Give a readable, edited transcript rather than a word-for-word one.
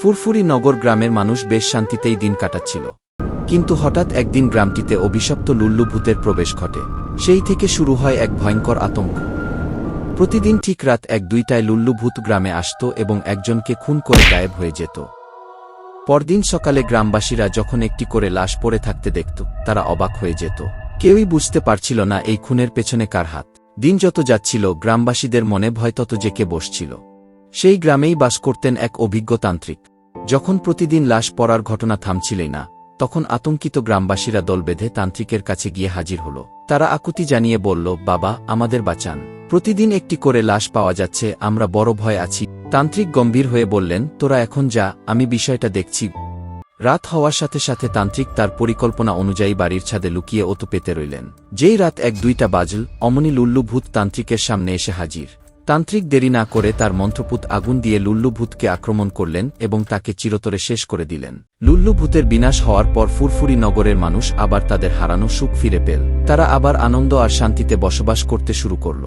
ফুরফুরি নগর গ্রামের মানুষ বেশ শান্তিতেই দিন কাটাচ্ছিল। কিন্তু হঠাৎ একদিন গ্রামটিতে অভিশপ্ত লুল্লু ভূতের প্রবেশ ঘটে। সেই থেকে শুরু হয় এক ভয়ঙ্কর আতঙ্ক। প্রতিদিন ঠিক রাত 1-2টায় লুল্লু ভূত গ্রামে আসত এবং একজনকে খুন করে গায়েব হয়ে যেত। পরদিন সকালে গ্রামবাসীরা যখন একটি করে লাশ পড়ে থাকতে দেখত, তারা অবাক হয়ে যেত। কেউই বুঝতে পারছিল না এই খুনের পেছনে কার হাত। দিন যত যাচ্ছিল, গ্রামবাসীদের মনে ভয় তত জেঁকে বসছিল। সেই গ্রামেই বাস করতেন এক অভিজ্ঞ তান্ত্রিক। যখন প্রতিদিন লাশ পড়ার ঘটনা থামছিলই না, তখন আতঙ্কিত গ্রামবাসীরা দল বেঁধে তান্ত্রিকের কাছে গিয়ে হাজির হল। তারা আকুতি জানিয়ে বলল, বাবা, আমাদের বাঁচান। প্রতিদিন একটি করে লাশ পাওয়া যাচ্ছে, আমরা বড় ভয় আছি। তান্ত্রিক গম্ভীর হয়ে বললেন, তোরা এখন যা, আমি বিষয়টা দেখছি। রাত হওয়ার সাথে সাথে তান্ত্রিক তার পরিকল্পনা অনুযায়ী বাড়ির ছাদে লুকিয়ে ওতু পেতে রইলেন। যেই রাত 1-2টা বাজল, অমনি লুল্লু ভূত তান্ত্রিকের সামনে এসে হাজির। তান্ত্রিক দেরি না করে তার মন্ত্রপুত আগুন দিয়ে লুল্লু ভূতকে আক্রমণ করলেন এবং তাকে চিরতরে শেষ করে দিলেন। লুল্লু ভূতের বিনাশ হওয়ার পর ফুরফুরি নগরের মানুষ আবার তাদের হারানো সুখ ফিরে পেল। তারা আবার আনন্দ আর শান্তিতে বসবাস করতে শুরু করল।